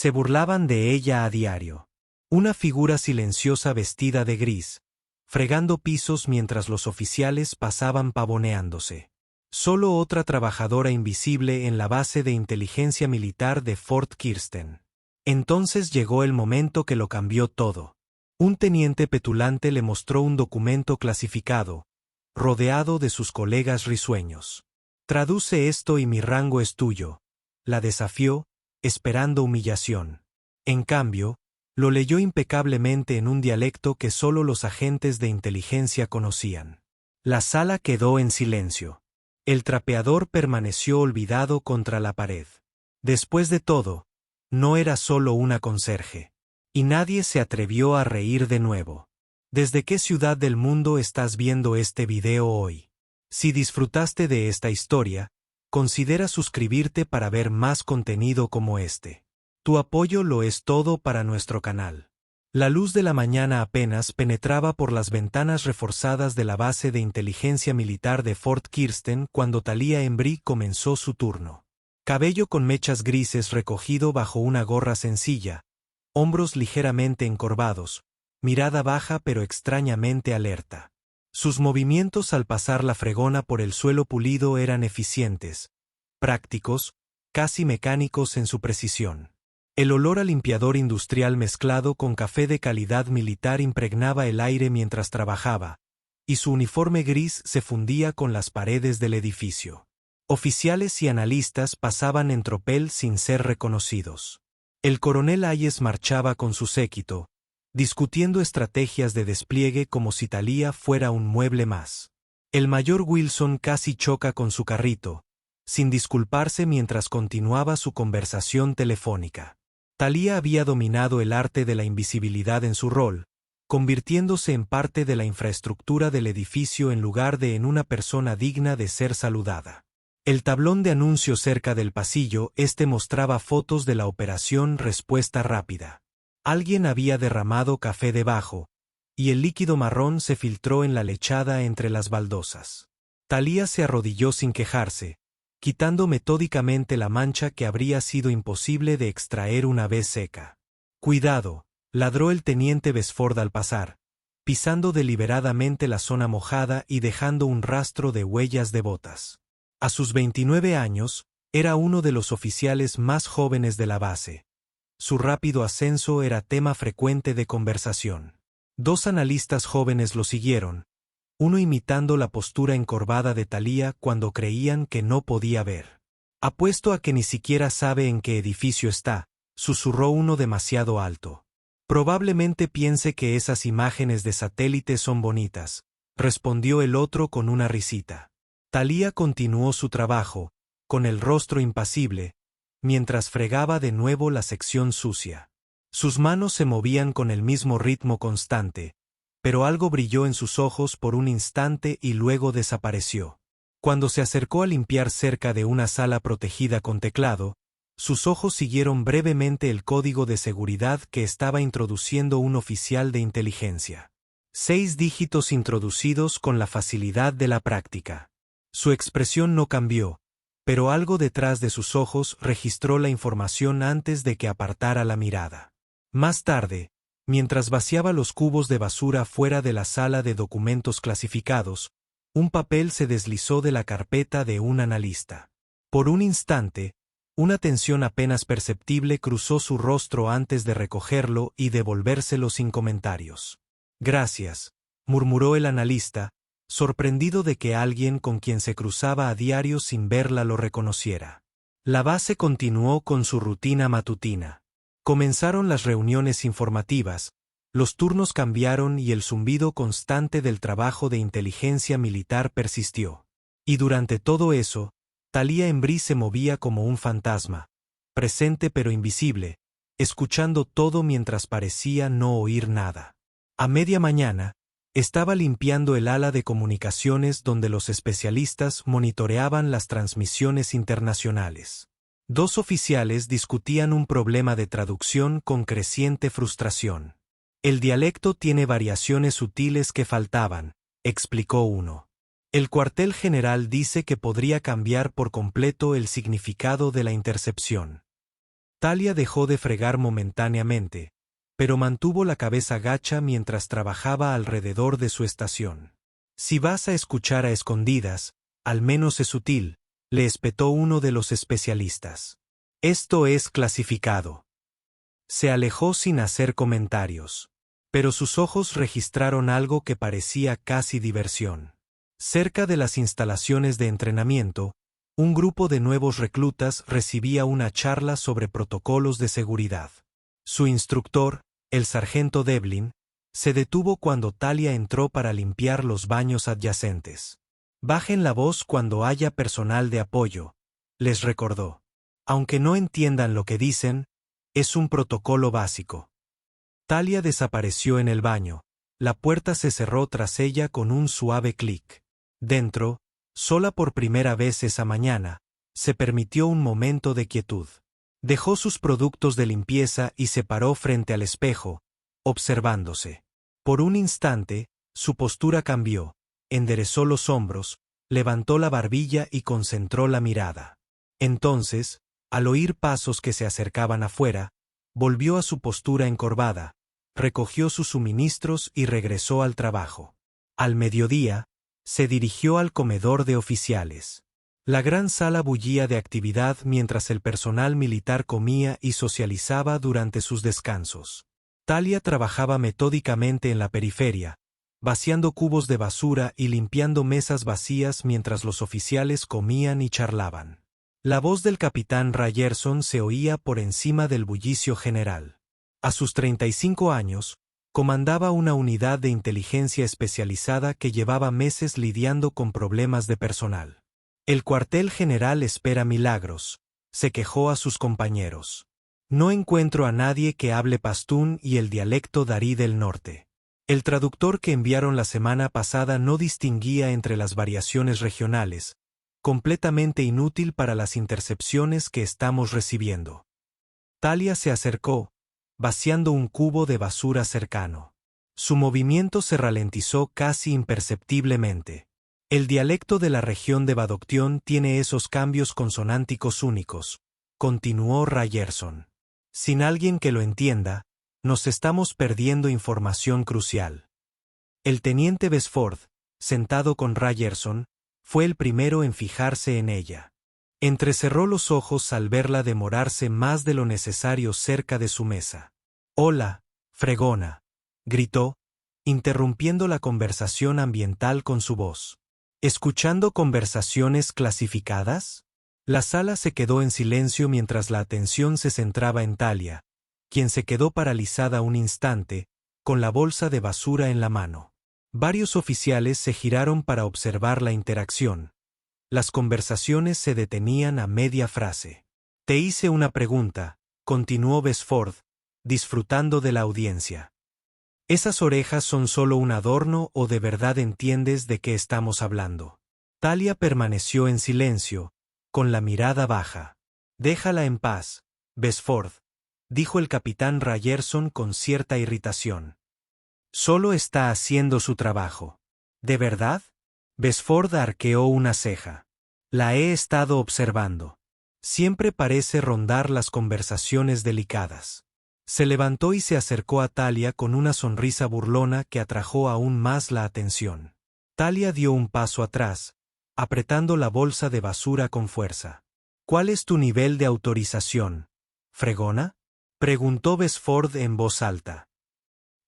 Se burlaban de ella a diario. Una figura silenciosa vestida de gris, fregando pisos mientras los oficiales pasaban pavoneándose. Solo otra trabajadora invisible en la base de inteligencia militar de Fort Kirsten. Entonces llegó el momento que lo cambió todo. Un teniente petulante le mostró un documento clasificado, rodeado de sus colegas risueños. «Traduce esto y mi rango es tuyo», la desafió, esperando humillación. En cambio, lo leyó impecablemente en un dialecto que solo los agentes de inteligencia conocían. La sala quedó en silencio. El trapeador permaneció olvidado contra la pared. Después de todo, no era solo una conserje. Y nadie se atrevió a reír de nuevo. ¿Desde qué ciudad del mundo estás viendo este video hoy? Si disfrutaste de esta historia, considera suscribirte para ver más contenido como este. Tu apoyo lo es todo para nuestro canal. La luz de la mañana apenas penetraba por las ventanas reforzadas de la base de inteligencia militar de Fort Kirsten cuando Talia Embry comenzó su turno. Cabello con mechas grises recogido bajo una gorra sencilla, hombros ligeramente encorvados, mirada baja pero extrañamente alerta. Sus movimientos al pasar la fregona por el suelo pulido eran eficientes, prácticos, casi mecánicos en su precisión. El olor a limpiador industrial mezclado con café de calidad militar impregnaba el aire mientras trabajaba, y su uniforme gris se fundía con las paredes del edificio. Oficiales y analistas pasaban en tropel sin ser reconocidos. El coronel Hayes marchaba con su séquito, discutiendo estrategias de despliegue como si Talia fuera un mueble más. El mayor Wilson casi choca con su carrito, sin disculparse mientras continuaba su conversación telefónica. Talia había dominado el arte de la invisibilidad en su rol, convirtiéndose en parte de la infraestructura del edificio en lugar de en una persona digna de ser saludada. El tablón de anuncios cerca del pasillo mostraba fotos de la operación Respuesta Rápida. Alguien había derramado café debajo, y el líquido marrón se filtró en la lechada entre las baldosas. Talia se arrodilló sin quejarse, quitando metódicamente la mancha que habría sido imposible de extraer una vez seca. «Cuidado», ladró el teniente Besford al pasar, pisando deliberadamente la zona mojada y dejando un rastro de huellas de botas. A sus 29 años, era uno de los oficiales más jóvenes de la base. Su rápido ascenso era tema frecuente de conversación. Dos analistas jóvenes lo siguieron, uno imitando la postura encorvada de Talia cuando creían que no podía ver. «Apuesto a que ni siquiera sabe en qué edificio está», susurró uno demasiado alto. «Probablemente piense que esas imágenes de satélite son bonitas», respondió el otro con una risita. Talia continuó su trabajo, con el rostro impasible, mientras fregaba de nuevo la sección sucia. Sus manos se movían con el mismo ritmo constante, pero algo brilló en sus ojos por un instante y luego desapareció. Cuando se acercó a limpiar cerca de una sala protegida con teclado, sus ojos siguieron brevemente el código de seguridad que estaba introduciendo un oficial de inteligencia. 6 dígitos introducidos con la facilidad de la práctica. Su expresión no cambió, pero algo detrás de sus ojos registró la información antes de que apartara la mirada. Más tarde, mientras vaciaba los cubos de basura fuera de la sala de documentos clasificados, un papel se deslizó de la carpeta de un analista. Por un instante, una tensión apenas perceptible cruzó su rostro antes de recogerlo y devolvérselo sin comentarios. «Gracias», murmuró el analista, sorprendido de que alguien con quien se cruzaba a diario sin verla lo reconociera. La base continuó con su rutina matutina. Comenzaron las reuniones informativas, los turnos cambiaron y el zumbido constante del trabajo de inteligencia militar persistió. Y durante todo eso, Talia Embry se movía como un fantasma, presente pero invisible, escuchando todo mientras parecía no oír nada. A media mañana, estaba limpiando el ala de comunicaciones donde los especialistas monitoreaban las transmisiones internacionales. 2 oficiales discutían un problema de traducción con creciente frustración. «El dialecto tiene variaciones sutiles que faltaban», explicó uno. «El cuartel general dice que podría cambiar por completo el significado de la intercepción». Talia dejó de fregar momentáneamente, pero mantuvo la cabeza gacha mientras trabajaba alrededor de su estación. Si vas a escuchar a escondidas, al menos es útil, le espetó uno de los especialistas. Esto es clasificado. Se alejó sin hacer comentarios. Pero sus ojos registraron algo que parecía casi diversión. Cerca de las instalaciones de entrenamiento, un grupo de nuevos reclutas recibía una charla sobre protocolos de seguridad. Su instructor, el sargento Devlin, se detuvo cuando Talia entró para limpiar los baños adyacentes. Bajen la voz cuando haya personal de apoyo, les recordó. Aunque no entiendan lo que dicen, es un protocolo básico. Talia desapareció en el baño. La puerta se cerró tras ella con un suave clic. Dentro, sola por primera vez esa mañana, se permitió un momento de quietud. Dejó sus productos de limpieza y se paró frente al espejo, observándose. Por un instante, su postura cambió, enderezó los hombros, levantó la barbilla y concentró la mirada. Entonces, al oír pasos que se acercaban afuera, volvió a su postura encorvada, recogió sus suministros y regresó al trabajo. Al mediodía, se dirigió al comedor de oficiales. La gran sala bullía de actividad mientras el personal militar comía y socializaba durante sus descansos. Talia trabajaba metódicamente en la periferia, vaciando cubos de basura y limpiando mesas vacías mientras los oficiales comían y charlaban. La voz del capitán Ryerson se oía por encima del bullicio general. A sus 35 años, comandaba una unidad de inteligencia especializada que llevaba meses lidiando con problemas de personal. El cuartel general espera milagros, se quejó a sus compañeros. No encuentro a nadie que hable pastún y el dialecto darí del norte. El traductor que enviaron la semana pasada no distinguía entre las variaciones regionales, completamente inútil para las intercepciones que estamos recibiendo. Talia se acercó, vaciando un cubo de basura cercano. Su movimiento se ralentizó casi imperceptiblemente. El dialecto de la región de Badoctión tiene esos cambios consonánticos únicos, continuó Ryerson. Sin alguien que lo entienda, nos estamos perdiendo información crucial. El teniente Besford, sentado con Ryerson, fue el primero en fijarse en ella. Entrecerró los ojos al verla demorarse más de lo necesario cerca de su mesa. «Hola, fregona», gritó, interrumpiendo la conversación ambiental con su voz. «¿Escuchando conversaciones clasificadas?» La sala se quedó en silencio mientras la atención se centraba en Talia, quien se quedó paralizada un instante, con la bolsa de basura en la mano. Varios oficiales se giraron para observar la interacción. Las conversaciones se detenían a media frase. «Te hice una pregunta», continuó Besford, disfrutando de la audiencia. ¿Esas orejas son solo un adorno o de verdad entiendes de qué estamos hablando? Talia permaneció en silencio, con la mirada baja. «Déjala en paz, Besford», dijo el capitán Ryerson con cierta irritación. «Solo está haciendo su trabajo». «¿De verdad?» Besford arqueó una ceja. «La he estado observando. Siempre parece rondar las conversaciones delicadas». Se levantó y se acercó a Talia con una sonrisa burlona que atrajo aún más la atención. Talia dio un paso atrás, apretando la bolsa de basura con fuerza. «¿Cuál es tu nivel de autorización, fregona?», preguntó Besford en voz alta.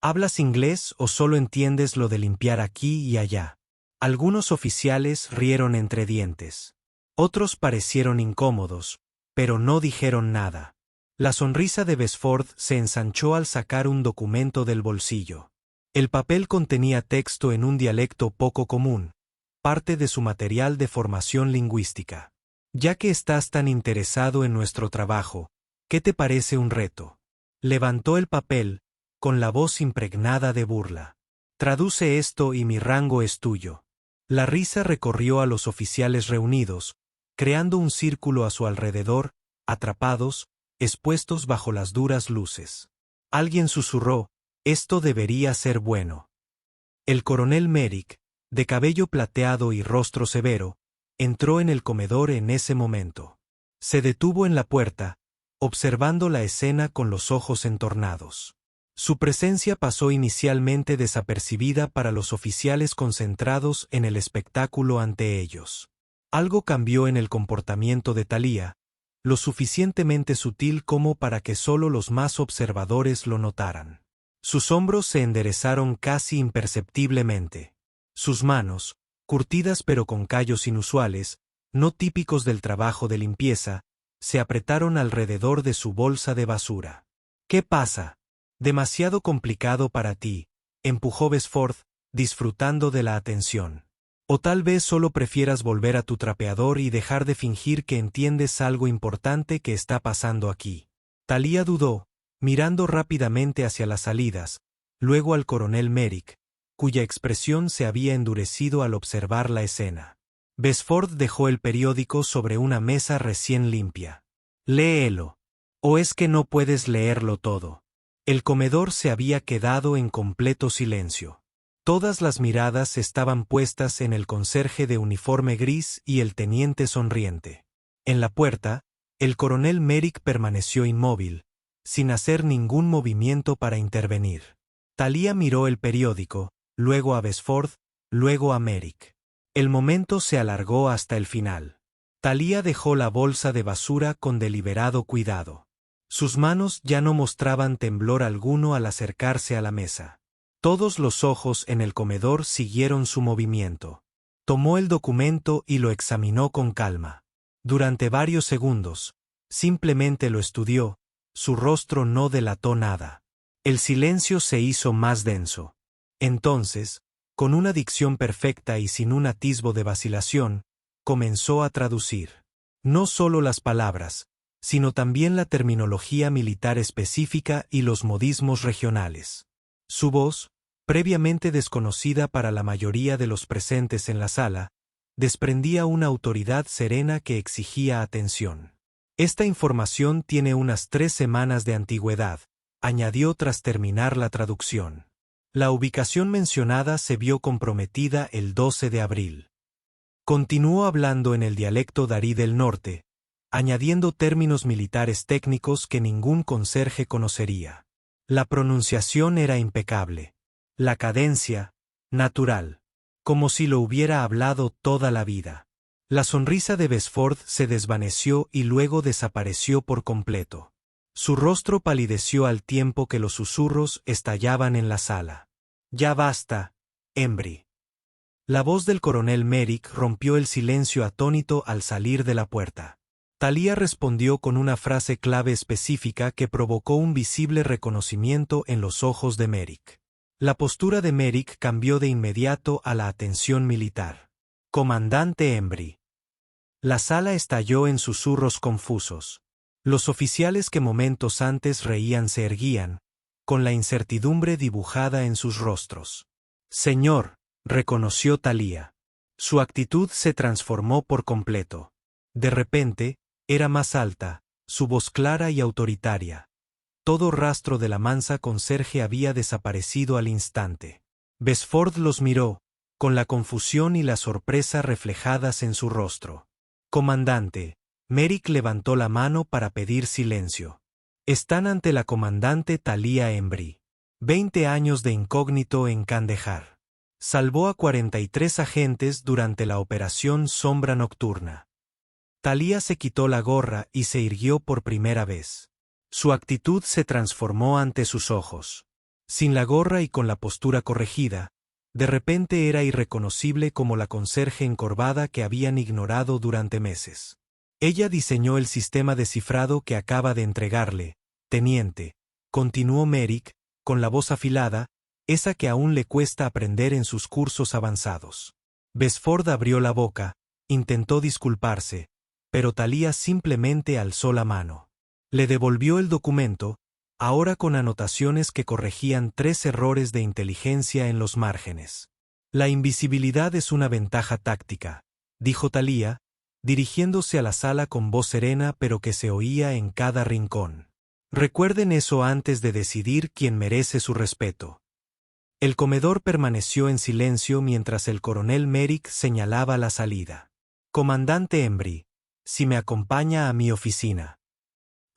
«¿Hablas inglés o solo entiendes lo de limpiar aquí y allá?» Algunos oficiales rieron entre dientes. Otros parecieron incómodos, pero no dijeron nada. La sonrisa de Besford se ensanchó al sacar un documento del bolsillo. El papel contenía texto en un dialecto poco común, parte de su material de formación lingüística. «Ya que estás tan interesado en nuestro trabajo, ¿qué te parece un reto?». Levantó el papel, con la voz impregnada de burla. «Traduce esto y mi rango es tuyo». La risa recorrió a los oficiales reunidos, creando un círculo a su alrededor, atrapados, expuestos bajo las duras luces. Alguien susurró: «Esto debería ser bueno». El coronel Merrick, de cabello plateado y rostro severo, entró en el comedor en ese momento. Se detuvo en la puerta, observando la escena con los ojos entornados. Su presencia pasó inicialmente desapercibida para los oficiales concentrados en el espectáculo ante ellos. Algo cambió en el comportamiento de Thalía, lo suficientemente sutil como para que solo los más observadores lo notaran. Sus hombros se enderezaron casi imperceptiblemente. Sus manos, curtidas pero con callos inusuales, no típicos del trabajo de limpieza, se apretaron alrededor de su bolsa de basura. ¿Qué pasa? Demasiado complicado para ti, empujó Besford, disfrutando de la atención. O tal vez solo prefieras volver a tu trapeador y dejar de fingir que entiendes algo importante que está pasando aquí. Thalía dudó, mirando rápidamente hacia las salidas, luego al coronel Merrick, cuya expresión se había endurecido al observar la escena. Besford dejó el periódico sobre una mesa recién limpia. Léelo. ¿O es que no puedes leerlo todo? El comedor se había quedado en completo silencio. Todas las miradas estaban puestas en el conserje de uniforme gris y el teniente sonriente. En la puerta, el coronel Merrick permaneció inmóvil, sin hacer ningún movimiento para intervenir. Thalía miró el periódico, luego a Besford, luego a Merrick. El momento se alargó hasta el final. Thalía dejó la bolsa de basura con deliberado cuidado. Sus manos ya no mostraban temblor alguno al acercarse a la mesa. Todos los ojos en el comedor siguieron su movimiento. Tomó el documento y lo examinó con calma. Durante varios segundos, simplemente lo estudió, su rostro no delató nada. El silencio se hizo más denso. Entonces, con una dicción perfecta y sin un atisbo de vacilación, comenzó a traducir. No solo las palabras, sino también la terminología militar específica y los modismos regionales. Su voz, previamente desconocida para la mayoría de los presentes en la sala, desprendía una autoridad serena que exigía atención. Esta información tiene unas 3 semanas de antigüedad, añadió tras terminar la traducción. La ubicación mencionada se vio comprometida el 12 de abril. Continuó hablando en el dialecto darí del norte, añadiendo términos militares técnicos que ningún conserje conocería. La pronunciación era impecable. La cadencia, natural, como si lo hubiera hablado toda la vida. La sonrisa de Besford se desvaneció y luego desapareció por completo. Su rostro palideció al tiempo que los susurros estallaban en la sala. «Ya basta, Embry». La voz del coronel Merrick rompió el silencio atónito al salir de la puerta. Thalía respondió con una frase clave específica que provocó un visible reconocimiento en los ojos de Merrick. La postura de Merrick cambió de inmediato a la atención militar. «Comandante Embry». La sala estalló en susurros confusos. Los oficiales que momentos antes reían se erguían, con la incertidumbre dibujada en sus rostros. «Señor», reconoció Thalía. Su actitud se transformó por completo. De repente, era más alta, su voz clara y autoritaria. Todo rastro de la mansa conserje había desaparecido al instante. Besford los miró, con la confusión y la sorpresa reflejadas en su rostro. «Comandante», Merrick levantó la mano para pedir silencio. «Están ante la comandante Thalía Embry. 20 años de incógnito en Kandahar. Salvó a 43 agentes durante la operación Sombra Nocturna». Thalía se quitó la gorra y se irguió por primera vez. Su actitud se transformó ante sus ojos. Sin la gorra y con la postura corregida, de repente era irreconocible como la conserje encorvada que habían ignorado durante meses. Ella diseñó el sistema de cifrado que acaba de entregarle, teniente, continuó Merrick, con la voz afilada, esa que aún le cuesta aprender en sus cursos avanzados. Besford abrió la boca, intentó disculparse, pero Thalía simplemente alzó la mano. Le devolvió el documento, ahora con anotaciones que corregían 3 errores de inteligencia en los márgenes. «La invisibilidad es una ventaja táctica», dijo Thalía, dirigiéndose a la sala con voz serena pero que se oía en cada rincón. «Recuerden eso antes de decidir quién merece su respeto». El comedor permaneció en silencio mientras el coronel Merrick señalaba la salida. «Comandante Embry, si me acompaña a mi oficina».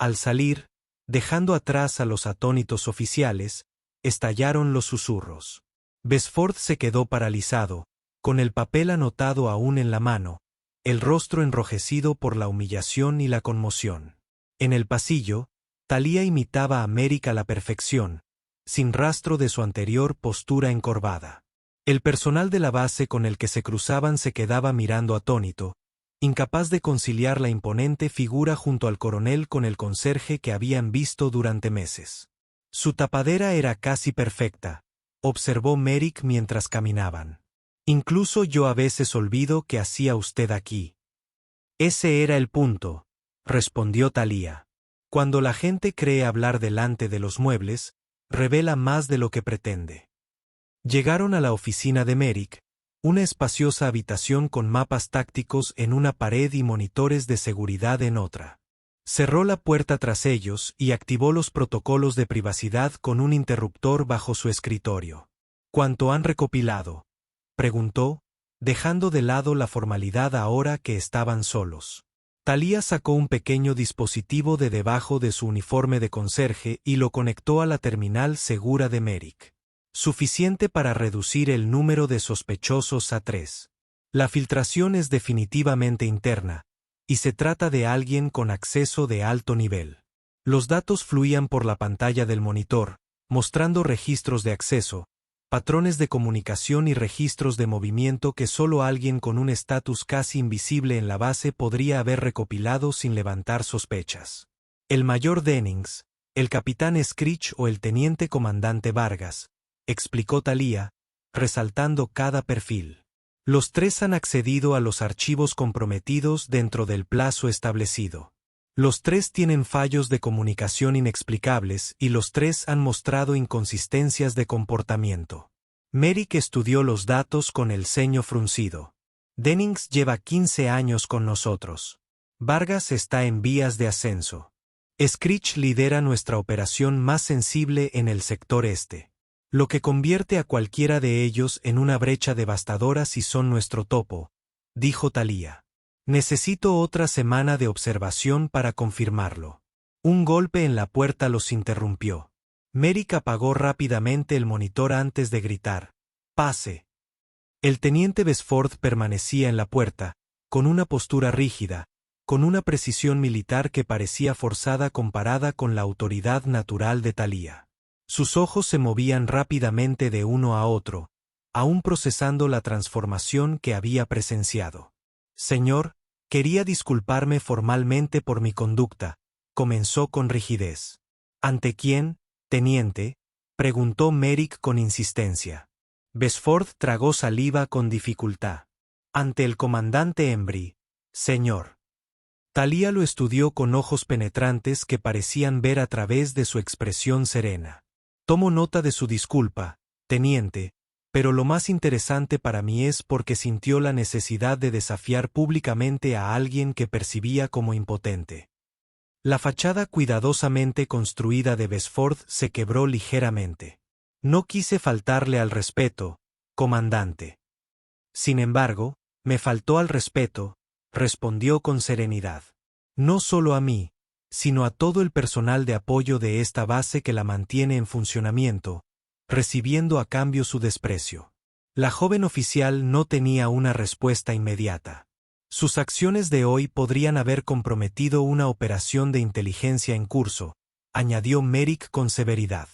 Al salir, dejando atrás a los atónitos oficiales, estallaron los susurros. Besford se quedó paralizado, con el papel anotado aún en la mano, el rostro enrojecido por la humillación y la conmoción. En el pasillo, Thalía imitaba a Merrick a la perfección, sin rastro de su anterior postura encorvada. El personal de la base con el que se cruzaban se quedaba mirando atónito, incapaz de conciliar la imponente figura junto al coronel con el conserje que habían visto durante meses. Su tapadera era casi perfecta, observó Merrick mientras caminaban. Incluso yo a veces olvido qué hacía usted aquí. Ese era el punto, respondió Thalía. Cuando la gente cree hablar delante de los muebles, revela más de lo que pretende. Llegaron a la oficina de Merrick, una espaciosa habitación con mapas tácticos en una pared y monitores de seguridad en otra. Cerró la puerta tras ellos y activó los protocolos de privacidad con un interruptor bajo su escritorio. ¿Cuánto han recopilado?, preguntó, dejando de lado la formalidad ahora que estaban solos. Thalía sacó un pequeño dispositivo de debajo de su uniforme de conserje y lo conectó a la terminal segura de Merrick. Suficiente para reducir el número de sospechosos a 3. La filtración es definitivamente interna, y se trata de alguien con acceso de alto nivel. Los datos fluían por la pantalla del monitor, mostrando registros de acceso, patrones de comunicación y registros de movimiento que solo alguien con un estatus casi invisible en la base podría haber recopilado sin levantar sospechas. El mayor Dennings, el capitán Screech o el teniente comandante Vargas, explicó Thalía, resaltando cada perfil. Los 3 han accedido a los archivos comprometidos dentro del plazo establecido. Los 3 tienen fallos de comunicación inexplicables y los 3 han mostrado inconsistencias de comportamiento. Merrick estudió los datos con el ceño fruncido. Dennings lleva 15 años con nosotros. Vargas está en vías de ascenso. Screech lidera nuestra operación más sensible en el sector este. Lo que convierte a cualquiera de ellos en una brecha devastadora si son nuestro topo, dijo Thalía. Necesito otra semana de observación para confirmarlo. Un golpe en la puerta los interrumpió. Merrick apagó rápidamente el monitor antes de gritar: «¡Pase!». El teniente Besford permanecía en la puerta, con una postura rígida, con una precisión militar que parecía forzada comparada con la autoridad natural de Thalía. Sus ojos se movían rápidamente de uno a otro, aún procesando la transformación que había presenciado. «Señor, quería disculparme formalmente por mi conducta», comenzó con rigidez. «¿Ante quién, teniente?», preguntó Merrick con insistencia. Besford tragó saliva con dificultad. «Ante el comandante Embry, señor». Thalía lo estudió con ojos penetrantes que parecían ver a través de su expresión serena. «Tomo nota de su disculpa, teniente, pero lo más interesante para mí es porque sintió la necesidad de desafiar públicamente a alguien que percibía como impotente». La fachada cuidadosamente construida de Besford se quebró ligeramente. «No quise faltarle al respeto, comandante». «Sin embargo, me faltó al respeto», respondió con serenidad. «No solo a mí, sino a todo el personal de apoyo de esta base que la mantiene en funcionamiento, recibiendo a cambio su desprecio». La joven oficial no tenía una respuesta inmediata. Sus acciones de hoy podrían haber comprometido una operación de inteligencia en curso, añadió Merrick con severidad.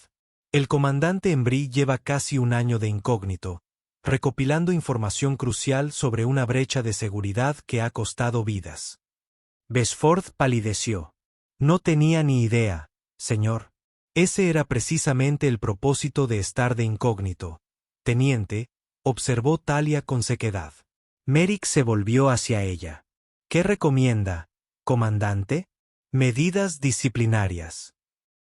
El comandante Embry lleva casi un año de incógnito, recopilando información crucial sobre una brecha de seguridad que ha costado vidas. Besford palideció. «No tenía ni idea, señor. Ese era precisamente el propósito de estar de incógnito, teniente», observó Thalía con sequedad. Merrick se volvió hacia ella. «¿Qué recomienda, comandante?». «Medidas disciplinarias».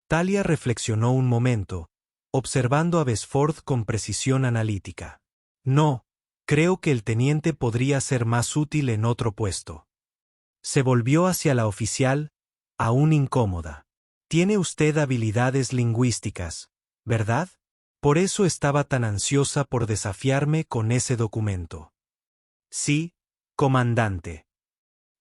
Thalía reflexionó un momento, observando a Besford con precisión analítica. «No, creo que el teniente podría ser más útil en otro puesto». Se volvió hacia la oficial, aún incómoda. «Tiene usted habilidades lingüísticas, ¿verdad? Por eso estaba tan ansiosa por desafiarme con ese documento». «Sí, comandante».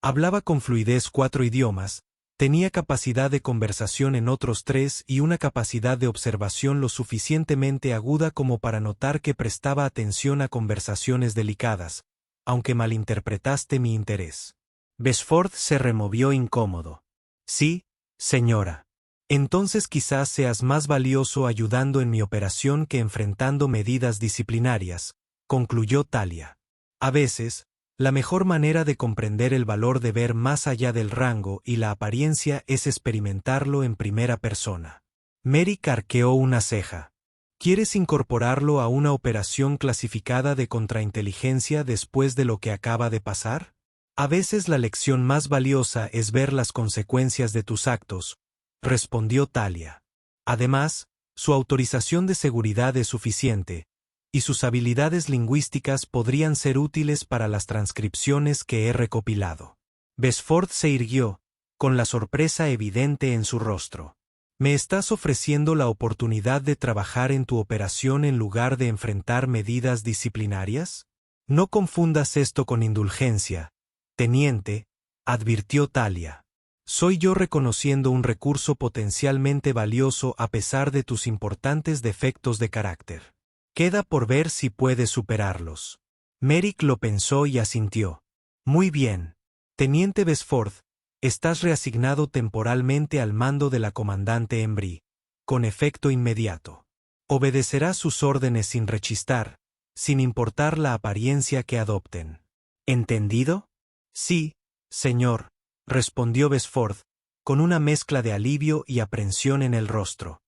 Hablaba con fluidez 4 idiomas, Tenía capacidad de conversación en otros 3 y una capacidad de observación lo suficientemente aguda como para notar que prestaba atención a conversaciones delicadas, aunque malinterpretaste mi interés. Besford se removió incómodo. Sí, señora. Entonces quizás seas más valioso ayudando en mi operación que enfrentando medidas disciplinarias, concluyó Talia. A veces, la mejor manera de comprender el valor de ver más allá del rango y la apariencia es experimentarlo en primera persona. Merrick arqueó una ceja. ¿Quieres incorporarlo a una operación clasificada de contrainteligencia después de lo que acaba de pasar? A veces la lección más valiosa es ver las consecuencias de tus actos, respondió Talia. Además, su autorización de seguridad es suficiente, y sus habilidades lingüísticas podrían ser útiles para las transcripciones que he recopilado. Besford se irguió, con la sorpresa evidente en su rostro. ¿Me estás ofreciendo la oportunidad de trabajar en tu operación en lugar de enfrentar medidas disciplinarias? No confundas esto con indulgencia, teniente, advirtió Talia. Soy yo reconociendo un recurso potencialmente valioso a pesar de tus importantes defectos de carácter. Queda por ver si puedes superarlos. Merrick lo pensó y asintió. Muy bien. Teniente Besford, estás reasignado temporalmente al mando de la comandante Embry, con efecto inmediato. Obedecerás sus órdenes sin rechistar, sin importar la apariencia que adopten. ¿Entendido? Sí, señor, respondió Besford, con una mezcla de alivio y aprensión en el rostro.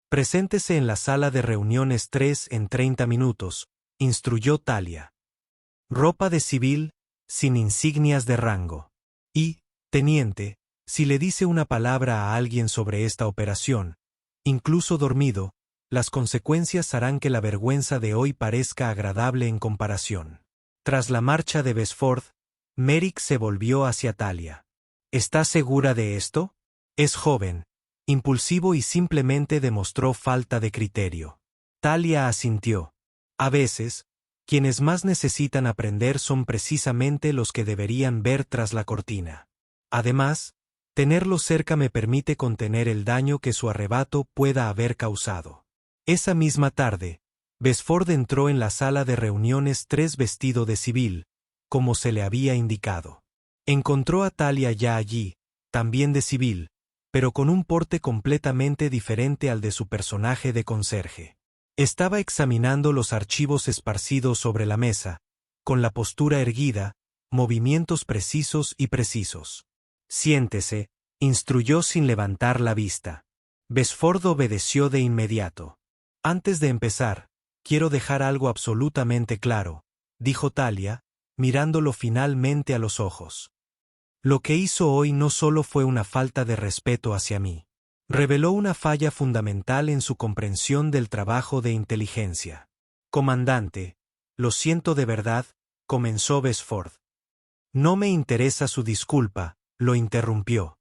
Preséntese en la sala de reuniones 3 en 30 minutos, instruyó Talia. Ropa de civil, sin insignias de rango. Y, teniente, si le dice una palabra a alguien sobre esta operación, incluso dormido, las consecuencias harán que la vergüenza de hoy parezca agradable en comparación. Tras la marcha de Besford, Merrick se volvió hacia Talia. ¿Estás segura de esto? Es joven, impulsivo y simplemente demostró falta de criterio. Talia asintió. A veces, quienes más necesitan aprender son precisamente los que deberían ver tras la cortina. Además, tenerlo cerca me permite contener el daño que su arrebato pueda haber causado. Esa misma tarde, Besford entró en la sala de reuniones 3 vestido de civil, como se le había indicado. Encontró a Talia ya allí, también de civil, pero con un porte completamente diferente al de su personaje de conserje. Estaba examinando los archivos esparcidos sobre la mesa, con la postura erguida, movimientos precisos y precisos. Siéntese, instruyó sin levantar la vista. Besford obedeció de inmediato. Antes de empezar, quiero dejar algo absolutamente claro, dijo Talia, mirándolo finalmente a los ojos. Lo que hizo hoy no solo fue una falta de respeto hacia mí. Reveló una falla fundamental en su comprensión del trabajo de inteligencia. Comandante, lo siento de verdad, comenzó Besford. No me interesa su disculpa, lo interrumpió.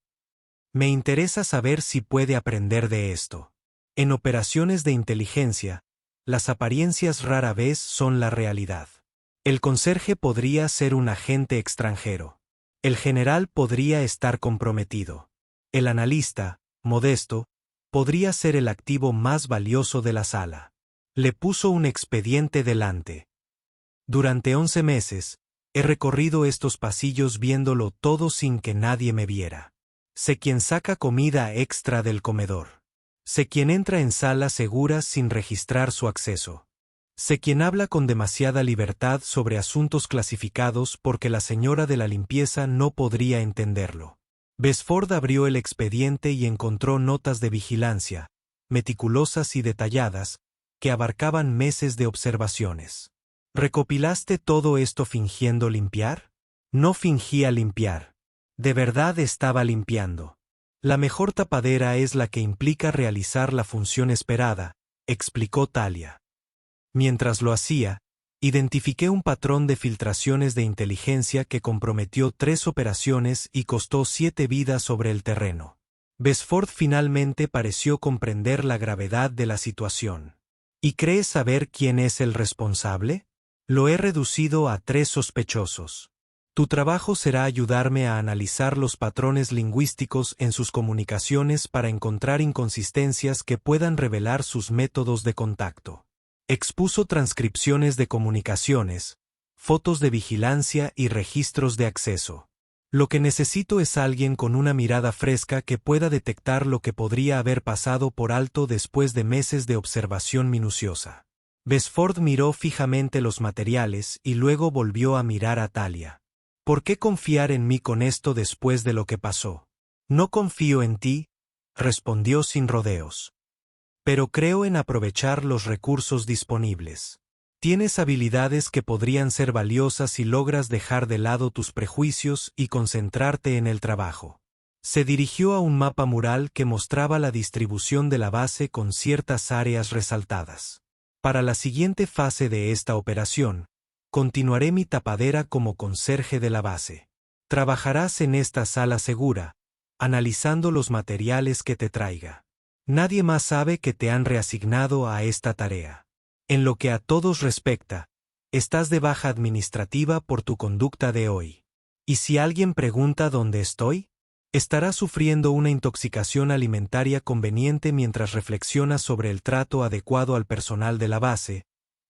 Me interesa saber si puede aprender de esto. En operaciones de inteligencia, las apariencias rara vez son la realidad. El conserje podría ser un agente extranjero. El general podría estar comprometido. El analista, modesto, podría ser el activo más valioso de la sala. Le puso un expediente delante. Durante 11 meses, he recorrido estos pasillos viéndolo todo sin que nadie me viera. Sé quién saca comida extra del comedor. Sé quién entra en salas seguras sin registrar su acceso. Sé quién habla con demasiada libertad sobre asuntos clasificados porque la señora de la limpieza no podría entenderlo. Besford abrió el expediente y encontró notas de vigilancia, meticulosas y detalladas, que abarcaban meses de observaciones. ¿Recopilaste todo esto fingiendo limpiar? No fingía limpiar. De verdad estaba limpiando. La mejor tapadera es la que implica realizar la función esperada, explicó Talia. Mientras lo hacía, identifiqué un patrón de filtraciones de inteligencia que comprometió 3 operaciones y costó 7 vidas sobre el terreno. Besford finalmente pareció comprender la gravedad de la situación. ¿Y crees saber quién es el responsable? Lo he reducido a 3 sospechosos. Tu trabajo será ayudarme a analizar los patrones lingüísticos en sus comunicaciones para encontrar inconsistencias que puedan revelar sus métodos de contacto. Expuso transcripciones de comunicaciones, fotos de vigilancia y registros de acceso. Lo que necesito es alguien con una mirada fresca que pueda detectar lo que podría haber pasado por alto después de meses de observación minuciosa. Besford miró fijamente los materiales y luego volvió a mirar a Talia. ¿Por qué confiar en mí con esto después de lo que pasó? No confío en ti, respondió sin rodeos. Pero creo en aprovechar los recursos disponibles. Tienes habilidades que podrían ser valiosas si logras dejar de lado tus prejuicios y concentrarte en el trabajo. Se dirigió a un mapa mural que mostraba la distribución de la base con ciertas áreas resaltadas. Para la siguiente fase de esta operación, continuaré mi tapadera como conserje de la base. Trabajarás en esta sala segura, analizando los materiales que te traiga. Nadie más sabe que te han reasignado a esta tarea. En lo que a todos respecta, estás de baja administrativa por tu conducta de hoy. ¿Y si alguien pregunta dónde estoy? Estarás sufriendo una intoxicación alimentaria conveniente mientras reflexionas sobre el trato adecuado al personal de la base,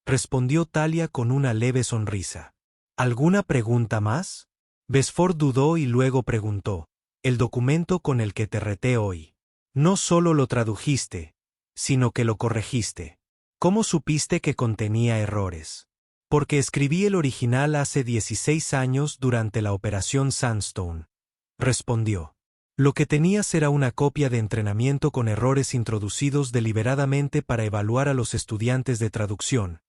respondió Talia con una leve sonrisa. ¿Alguna pregunta más? Besford dudó y luego preguntó, el documento con el que te reté hoy. No solo lo tradujiste, sino que lo corregiste. ¿Cómo supiste que contenía errores? Porque escribí el original hace 16 años durante la Operación Sandstone, respondió. Lo que tenías era una copia de entrenamiento con errores introducidos deliberadamente para evaluar a los estudiantes de traducción,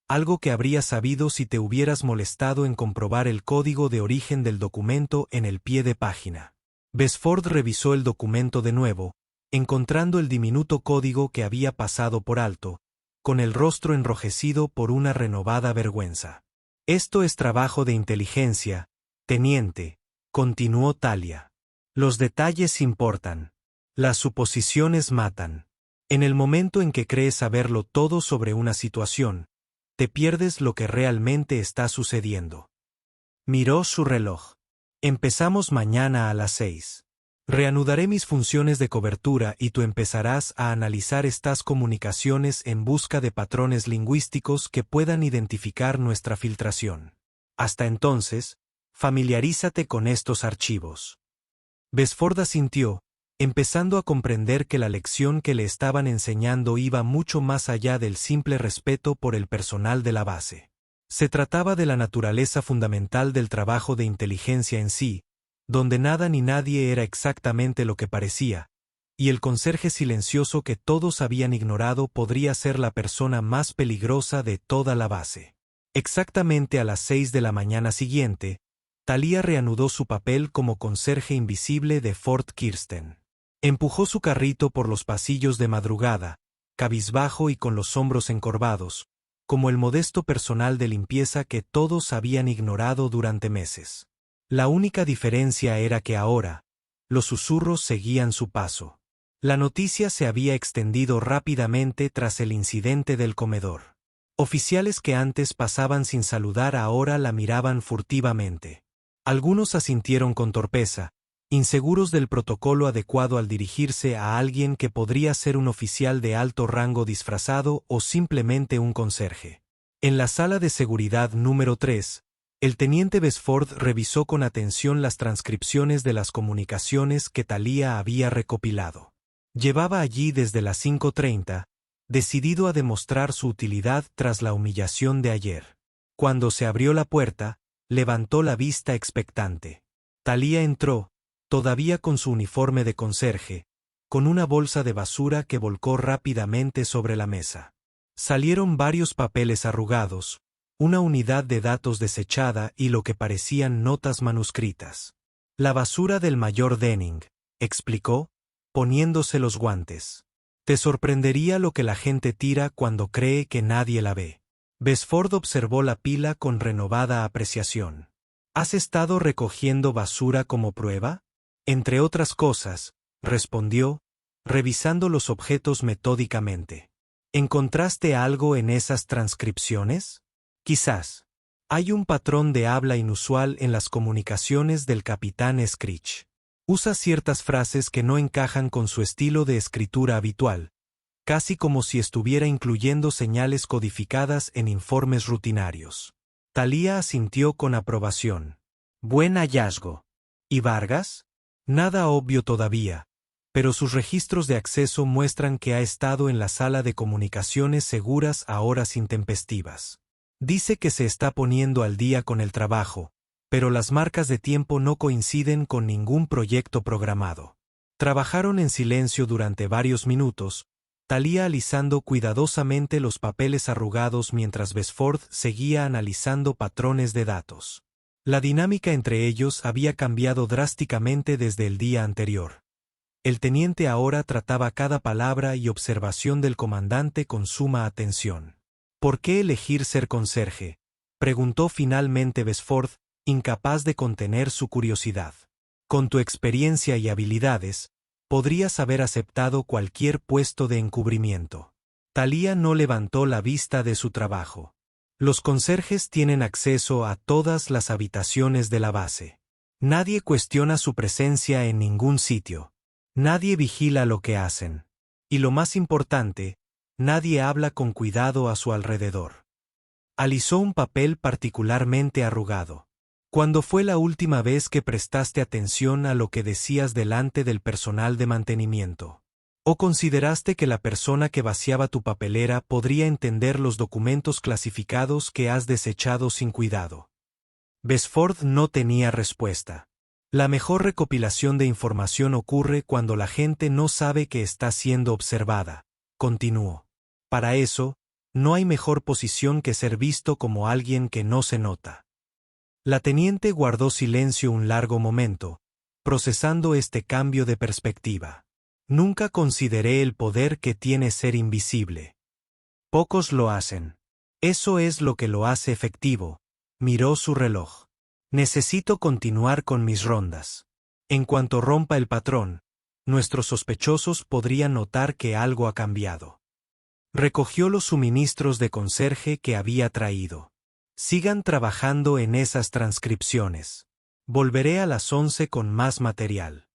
algo que habrías sabido si te hubieras molestado en comprobar el código de origen del documento en el pie de página. Besford revisó el documento de nuevo, encontrando el diminuto código que había pasado por alto, con el rostro enrojecido por una renovada vergüenza. Esto es trabajo de inteligencia, teniente, continuó Talia. Los detalles importan. Las suposiciones matan. En el momento en que crees saberlo todo sobre una situación, te pierdes lo que realmente está sucediendo. Miró su reloj. Empezamos mañana a las 6. Reanudaré mis funciones de cobertura y tú empezarás a analizar estas comunicaciones en busca de patrones lingüísticos que puedan identificar nuestra filtración. Hasta entonces, familiarízate con estos archivos. Besford asintió, empezando a comprender que la lección que le estaban enseñando iba mucho más allá del simple respeto por el personal de la base. Se trataba de la naturaleza fundamental del trabajo de inteligencia en sí, donde nada ni nadie era exactamente lo que parecía, y el conserje silencioso que todos habían ignorado podría ser la persona más peligrosa de toda la base. Exactamente a las 6 de la mañana siguiente, Talia reanudó su papel como conserje invisible de Fort Kirsten. Empujó su carrito por los pasillos de madrugada, cabizbajo y con los hombros encorvados, como el modesto personal de limpieza que todos habían ignorado durante meses. La única diferencia era que ahora, los susurros seguían su paso. La noticia se había extendido rápidamente tras el incidente del comedor. Oficiales que antes pasaban sin saludar ahora la miraban furtivamente. Algunos asintieron con torpeza, inseguros del protocolo adecuado al dirigirse a alguien que podría ser un oficial de alto rango disfrazado o simplemente un conserje. En la sala de seguridad número 3, el teniente Besford revisó con atención las transcripciones de las comunicaciones que Talia había recopilado. Llevaba allí desde las 5:30, decidido a demostrar su utilidad tras la humillación de ayer. Cuando se abrió la puerta, levantó la vista expectante. Talia entró, todavía con su uniforme de conserje, con una bolsa de basura que volcó rápidamente sobre la mesa. Salieron varios papeles arrugados, una unidad de datos desechada y lo que parecían notas manuscritas. La basura del mayor Denning, explicó, poniéndose los guantes. Te sorprendería lo que la gente tira cuando cree que nadie la ve. Besford observó la pila con renovada apreciación. ¿Has estado recogiendo basura como prueba? Entre otras cosas, respondió, revisando los objetos metódicamente. ¿Encontraste algo en esas transcripciones? Quizás. Hay un patrón de habla inusual en las comunicaciones del capitán Screech. Usa ciertas frases que no encajan con su estilo de escritura habitual, casi como si estuviera incluyendo señales codificadas en informes rutinarios. Thalía asintió con aprobación. Buen hallazgo. ¿Y Vargas? Nada obvio todavía, pero sus registros de acceso muestran que ha estado en la sala de comunicaciones seguras a horas intempestivas. Dice que se está poniendo al día con el trabajo, pero las marcas de tiempo no coinciden con ningún proyecto programado. Trabajaron en silencio durante varios minutos, Thalía alisando cuidadosamente los papeles arrugados mientras Besford seguía analizando patrones de datos. La dinámica entre ellos había cambiado drásticamente desde el día anterior. El teniente ahora trataba cada palabra y observación del comandante con suma atención. ¿Por qué elegir ser conserje?, preguntó finalmente Besford, incapaz de contener su curiosidad. Con tu experiencia y habilidades, podrías haber aceptado cualquier puesto de encubrimiento. Thalía no levantó la vista de su trabajo. Los conserjes tienen acceso a todas las habitaciones de la base. Nadie cuestiona su presencia en ningún sitio. Nadie vigila lo que hacen. Y lo más importante, nadie habla con cuidado a su alrededor. Alisó un papel particularmente arrugado. ¿Cuándo fue la última vez que prestaste atención a lo que decías delante del personal de mantenimiento? ¿O consideraste que la persona que vaciaba tu papelera podría entender los documentos clasificados que has desechado sin cuidado? Besford no tenía respuesta. La mejor recopilación de información ocurre cuando la gente no sabe que está siendo observada, continuó. Para eso, no hay mejor posición que ser visto como alguien que no se nota. La teniente guardó silencio un largo momento, procesando este cambio de perspectiva. Nunca consideré el poder que tiene ser invisible. Pocos lo hacen. Eso es lo que lo hace efectivo. Miró su reloj. Necesito continuar con mis rondas. En cuanto rompa el patrón, nuestros sospechosos podrían notar que algo ha cambiado. Recogió los suministros de conserje que había traído. Sigan trabajando en esas transcripciones. Volveré a las 11 con más material.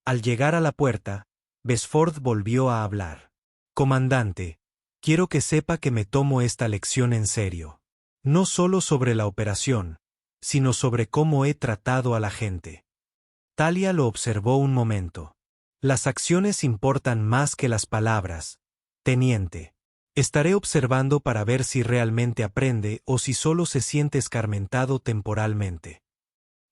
Al llegar a la puerta, Besford volvió a hablar. Comandante, quiero que sepa que me tomo esta lección en serio. No solo sobre la operación, sino sobre cómo he tratado a la gente. Thalía lo observó un momento. Las acciones importan más que las palabras, teniente. Estaré observando para ver si realmente aprende o si solo se siente escarmentado temporalmente.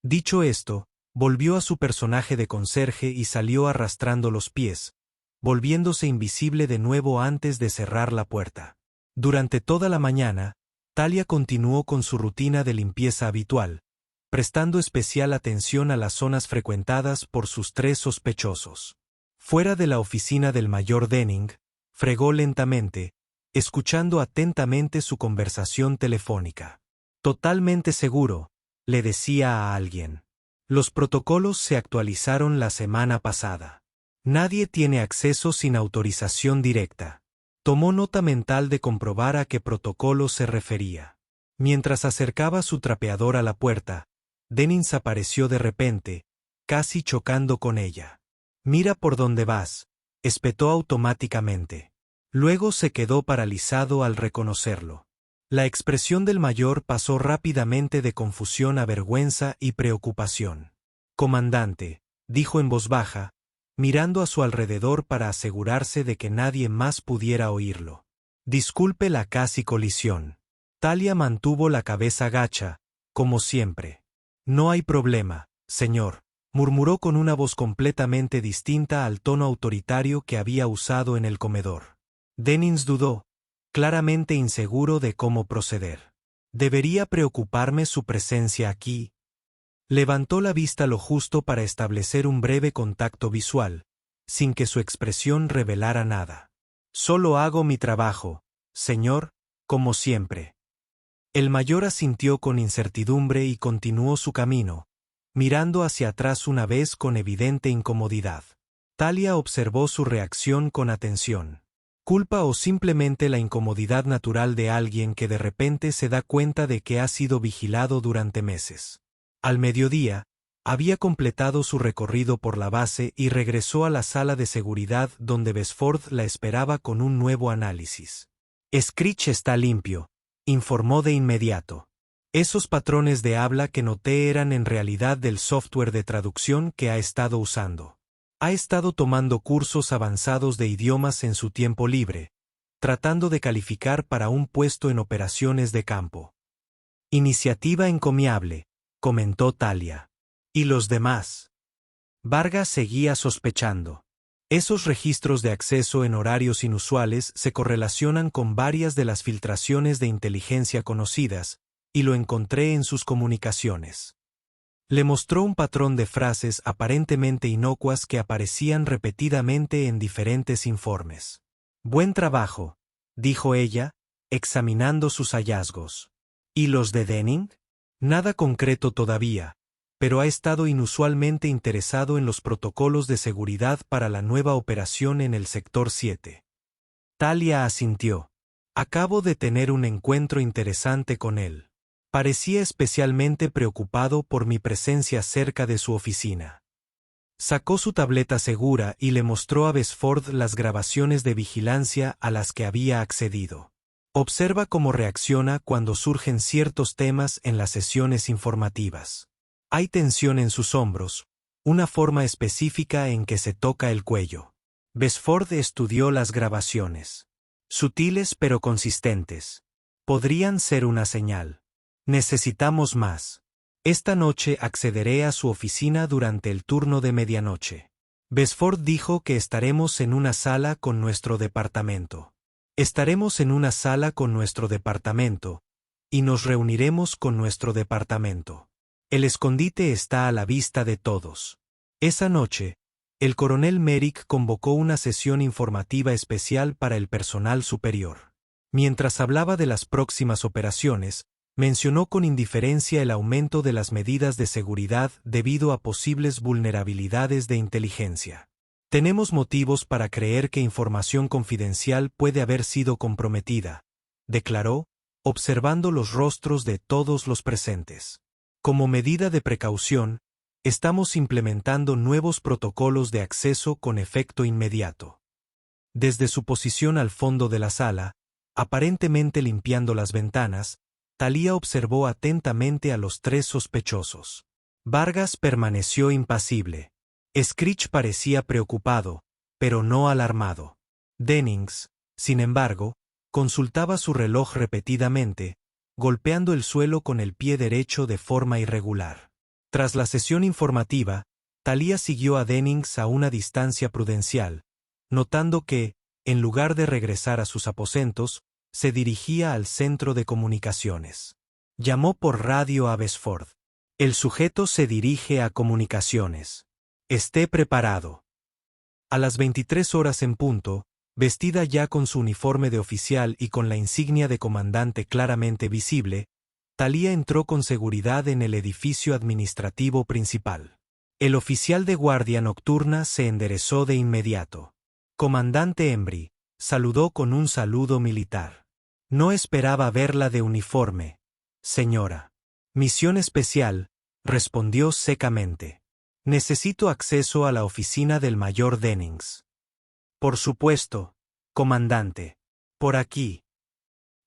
Dicho esto, volvió a su personaje de conserje y salió arrastrando los pies, volviéndose invisible de nuevo antes de cerrar la puerta. Durante toda la mañana, Thalía continuó con su rutina de limpieza habitual, prestando especial atención a las zonas frecuentadas por sus 3 sospechosos. Fuera de la oficina del mayor Denning, fregó lentamente, escuchando atentamente su conversación telefónica. Totalmente seguro, le decía a alguien. Los protocolos se actualizaron la semana pasada. Nadie tiene acceso sin autorización directa. Tomó nota mental de comprobar a qué protocolo se refería. Mientras acercaba su trapeador a la puerta, Dennings apareció de repente, casi chocando con ella. Mira por dónde vas, espetó automáticamente. Luego se quedó paralizado al reconocerlo. La expresión del mayor pasó rápidamente de confusión a vergüenza y preocupación. Comandante, dijo en voz baja, mirando a su alrededor para asegurarse de que nadie más pudiera oírlo. Disculpe la casi colisión. Thalía mantuvo la cabeza gacha, como siempre. No hay problema, señor, murmuró con una voz completamente distinta al tono autoritario que había usado en el comedor. Dennings dudó, claramente inseguro de cómo proceder. ¿Debería preocuparme su presencia aquí? Levantó la vista lo justo para establecer un breve contacto visual, sin que su expresión revelara nada. Solo hago mi trabajo, señor, como siempre. El mayor asintió con incertidumbre y continuó su camino, mirando hacia atrás una vez con evidente incomodidad. Thalía observó su reacción con atención. culpa o simplemente la incomodidad natural de alguien que de repente se da cuenta de que ha sido vigilado durante meses. Al mediodía, había completado su recorrido por la base y regresó a la sala de seguridad donde Besford la esperaba con un nuevo análisis. Screech está limpio, informó de inmediato. Esos patrones de habla que noté eran en realidad del software de traducción que ha estado usando. Ha estado tomando cursos avanzados de idiomas en su tiempo libre, tratando de calificar para un puesto en operaciones de campo. Iniciativa encomiable, comentó Talia. ¿Y los demás? Vargas seguía sospechando. Esos registros de acceso en horarios inusuales se correlacionan con varias de las filtraciones de inteligencia conocidas, y lo encontré en sus comunicaciones. Le mostró un patrón de frases aparentemente inocuas que aparecían repetidamente en diferentes informes. Buen trabajo, dijo ella, examinando sus hallazgos. ¿Y los de Denning? Nada concreto todavía, pero ha estado inusualmente interesado en los protocolos de seguridad para la nueva operación en el Sector 7. Talia asintió. Acabo de tener un encuentro interesante con él. Parecía especialmente preocupado por mi presencia cerca de su oficina. Sacó su tableta segura y le mostró a Besford las grabaciones de vigilancia a las que había accedido. Observa cómo reacciona cuando surgen ciertos temas en las sesiones informativas. Hay tensión en sus hombros, una forma específica en que se toca el cuello. Besford estudió las grabaciones. Sutiles pero consistentes. Podrían ser una señal. Necesitamos más. Esta noche accederé a su oficina durante el turno de medianoche. Besford dijo que estaremos en una sala con nuestro departamento. Estaremos en una sala con nuestro departamento, y nos reuniremos con nuestro departamento. El escondite está a la vista de todos. Esa noche, el coronel Merrick convocó una sesión informativa especial para el personal superior. Mientras hablaba de las próximas operaciones, mencionó con indiferencia el aumento de las medidas de seguridad debido a posibles vulnerabilidades de inteligencia. Tenemos motivos para creer que información confidencial puede haber sido comprometida, declaró, observando los rostros de todos los presentes. Como medida de precaución, estamos implementando nuevos protocolos de acceso con efecto inmediato. Desde su posición al fondo de la sala, aparentemente limpiando las ventanas, Talia observó atentamente a los tres sospechosos. Vargas permaneció impasible. Screech parecía preocupado, pero no alarmado. Dennings, sin embargo, consultaba su reloj repetidamente, golpeando el suelo con el pie derecho de forma irregular. Tras la sesión informativa, Talia siguió a Dennings a una distancia prudencial, notando que, en lugar de regresar a sus aposentos, se dirigía al centro de comunicaciones. Llamó por radio a Besford. El sujeto se dirige a comunicaciones. Esté preparado. A las 23 horas en punto, vestida ya con su uniforme de oficial y con la insignia de comandante claramente visible, Talia entró con seguridad en el edificio administrativo principal. El oficial de guardia nocturna se enderezó de inmediato. Comandante Embry, saludó con un saludo militar. No esperaba verla de uniforme, señora. Misión especial, respondió secamente. Necesito acceso a la oficina del mayor Dennings. Por supuesto, comandante. Por aquí.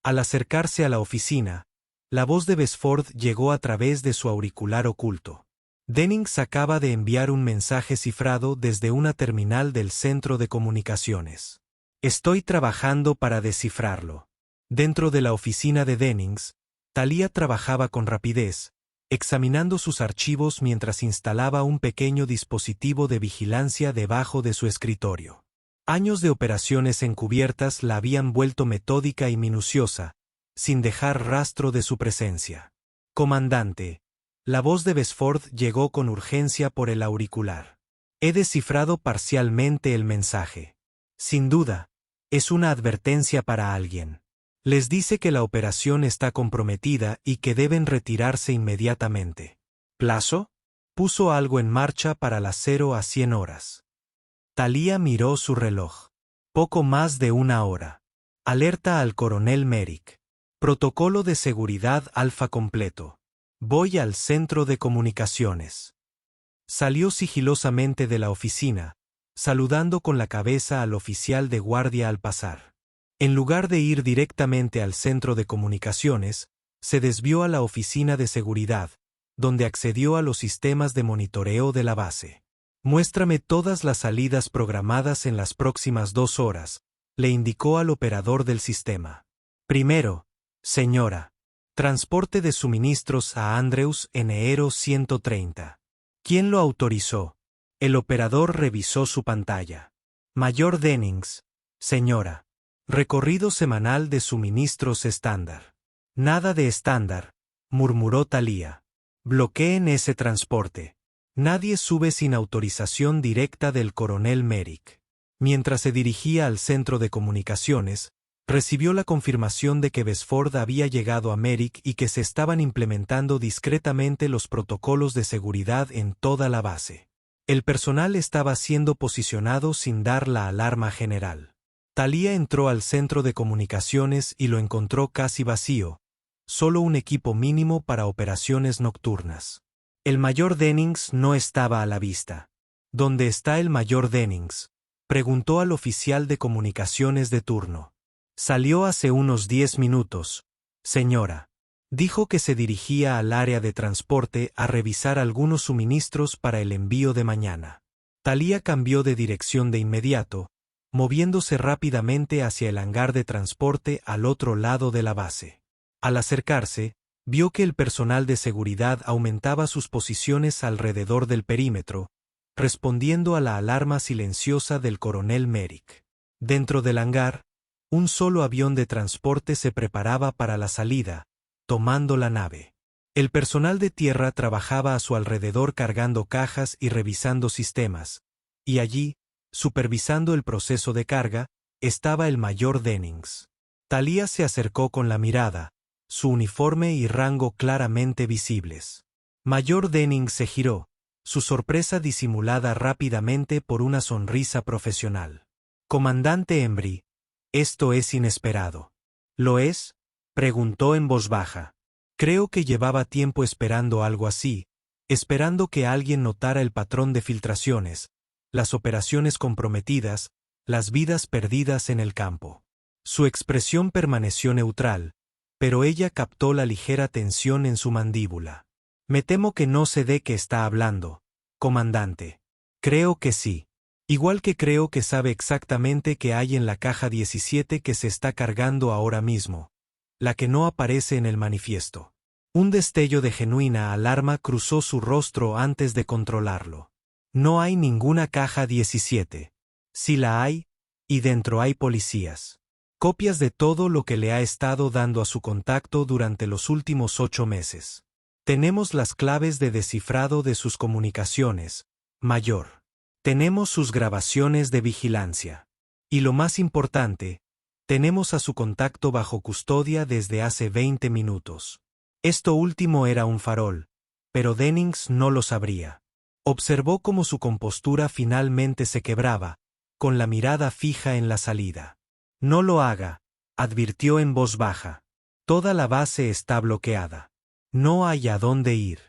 Al acercarse a la oficina, la voz de Besford llegó a través de su auricular oculto. Dennings acaba de enviar un mensaje cifrado desde una terminal del centro de comunicaciones. Estoy trabajando para descifrarlo. Dentro de la oficina de Dennings, Talia trabajaba con rapidez, examinando sus archivos mientras instalaba un pequeño dispositivo de vigilancia debajo de su escritorio. Años de operaciones encubiertas la habían vuelto metódica y minuciosa, sin dejar rastro de su presencia. Comandante, la voz de Besford llegó con urgencia por el auricular. He descifrado parcialmente el mensaje. Sin duda, es una advertencia para alguien. Les dice que la operación está comprometida y que deben retirarse inmediatamente. ¿Plazo? Puso algo en marcha para las 0 a 100 horas. Talia miró su reloj. Poco más de una hora. Alerta al coronel Merrick. Protocolo de seguridad alfa completo. Voy al centro de comunicaciones. Salió sigilosamente de la oficina, saludando con la cabeza al oficial de guardia al pasar. En lugar de ir directamente al centro de comunicaciones, se desvió a la oficina de seguridad, donde accedió a los sistemas de monitoreo de la base. Muéstrame todas las salidas programadas en las próximas 2 horas, le indicó al operador del sistema. Primero, señora. Transporte de suministros a Andrews NERO 130. ¿Quién lo autorizó? El operador revisó su pantalla. Mayor Dennings, señora. Recorrido semanal de suministros estándar. Nada de estándar, murmuró Thalía. Bloqueen ese transporte. Nadie sube sin autorización directa del coronel Merrick. Mientras se dirigía al centro de comunicaciones, recibió la confirmación de que Besford había llegado a Merrick y que se estaban implementando discretamente los protocolos de seguridad en toda la base. El personal estaba siendo posicionado sin dar la alarma general. Thalía entró al centro de comunicaciones y lo encontró casi vacío, solo un equipo mínimo para operaciones nocturnas. El mayor Dennings no estaba a la vista. ¿Dónde está el mayor Dennings?, preguntó al oficial de comunicaciones de turno. Salió hace unos 10 minutos, señora. Dijo que se dirigía al área de transporte a revisar algunos suministros para el envío de mañana. Thalía cambió de dirección de inmediato, moviéndose rápidamente hacia el hangar de transporte al otro lado de la base. Al acercarse, vio que el personal de seguridad aumentaba sus posiciones alrededor del perímetro, respondiendo a la alarma silenciosa del coronel Merrick. Dentro del hangar, un solo avión de transporte se preparaba para la salida, tomando la nave. El personal de tierra trabajaba a su alrededor cargando cajas y revisando sistemas, y allí, supervisando el proceso de carga, estaba el mayor Dennings. Thalía se acercó con la mirada, su uniforme y rango claramente visibles. Mayor Dennings se giró, su sorpresa disimulada rápidamente por una sonrisa profesional. Comandante Embry, esto es inesperado. ¿Lo es?, preguntó en voz baja. Creo que llevaba tiempo esperando algo así, esperando que alguien notara el patrón de filtraciones, las operaciones comprometidas, las vidas perdidas en el campo. Su expresión permaneció neutral, pero ella captó la ligera tensión en su mandíbula. Me temo que no sé de qué está hablando, comandante. Creo que sí. Igual que creo que sabe exactamente qué hay en la caja 17 que se está cargando ahora mismo, la que no aparece en el manifiesto. Un destello de genuina alarma cruzó su rostro antes de controlarlo. No hay ninguna caja 17. Sí la hay, y dentro hay policías. Copias de todo lo que le ha estado dando a su contacto durante los últimos 8 meses. Tenemos las claves de descifrado de sus comunicaciones, mayor. Tenemos sus grabaciones de vigilancia. Y lo más importante, tenemos a su contacto bajo custodia desde hace 20 minutos. Esto último era un farol, pero Dennings no lo sabría. Observó cómo su compostura finalmente se quebraba, con la mirada fija en la salida. No lo haga, advirtió en voz baja. Toda la base está bloqueada. No hay a dónde ir.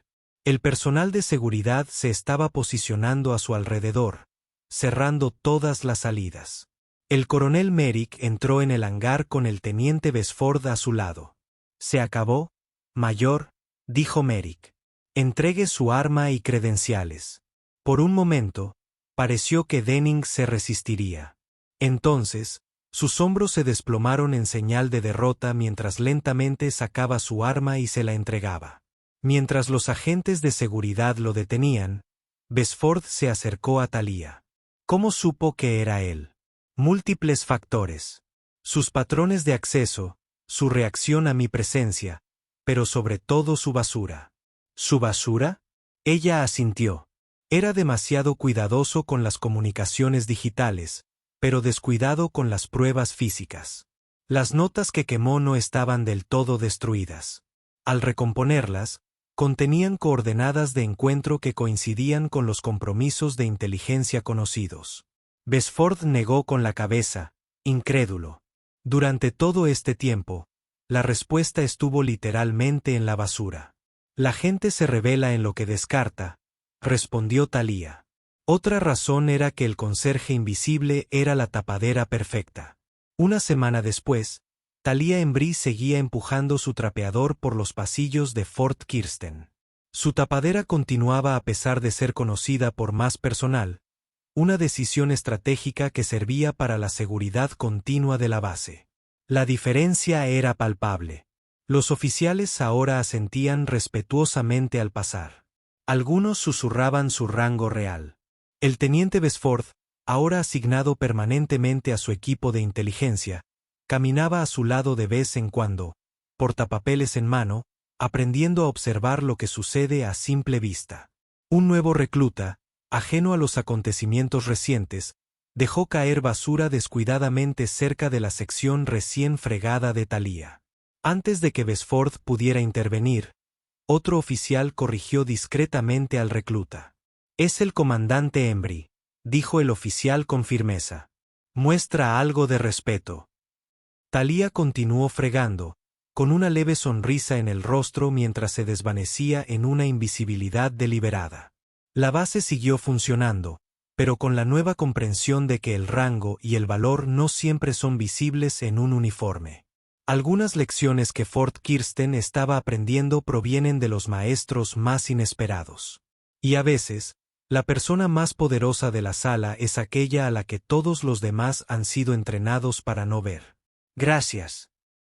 El personal de seguridad se estaba posicionando a su alrededor, cerrando todas las salidas. El coronel Merrick entró en el hangar con el teniente Besford a su lado. ¿Se acabó, mayor?, dijo Merrick. Entregue su arma y credenciales. Por un momento, pareció que Dennings se resistiría. Entonces, sus hombros se desplomaron en señal de derrota mientras lentamente sacaba su arma y se la entregaba. Mientras los agentes de seguridad lo detenían, Besford se acercó a Thalía. ¿Cómo supo que era él? Múltiples factores. Sus patrones de acceso, su reacción a mi presencia, pero sobre todo su basura. ¿Su basura? Ella asintió. Era demasiado cuidadoso con las comunicaciones digitales, pero descuidado con las pruebas físicas. Las notas que quemó no estaban del todo destruidas. Al recomponerlas, contenían coordenadas de encuentro que coincidían con los compromisos de inteligencia conocidos. Besford negó con la cabeza, incrédulo. Durante todo este tiempo, la respuesta estuvo literalmente en la basura. La gente se revela en lo que descarta, respondió Thalía. Otra razón era que el conserje invisible era la tapadera perfecta. Una semana después, Thalía Embry seguía empujando su trapeador por los pasillos de Fort Kirsten. Su tapadera continuaba a pesar de ser conocida por más personal, una decisión estratégica que servía para la seguridad continua de la base. La diferencia era palpable. Los oficiales ahora asentían respetuosamente al pasar. Algunos susurraban su rango real. El teniente Besford, ahora asignado permanentemente a su equipo de inteligencia, caminaba a su lado de vez en cuando, portapapeles en mano, aprendiendo a observar lo que sucede a simple vista. Un nuevo recluta, ajeno a los acontecimientos recientes, dejó caer basura descuidadamente cerca de la sección recién fregada de Thalía. Antes de que Besford pudiera intervenir, otro oficial corrigió discretamente al recluta. «Es el comandante Embry», dijo el oficial con firmeza. «Muestra algo de respeto». Thalía continuó fregando, con una leve sonrisa en el rostro mientras se desvanecía en una invisibilidad deliberada. La base siguió funcionando, pero con la nueva comprensión de que el rango y el valor no siempre son visibles en un uniforme. Algunas lecciones que Fort Kirsten estaba aprendiendo provienen de los maestros más inesperados. Y a veces, la persona más poderosa de la sala es aquella a la que todos los demás han sido entrenados para no ver. «Gracias»,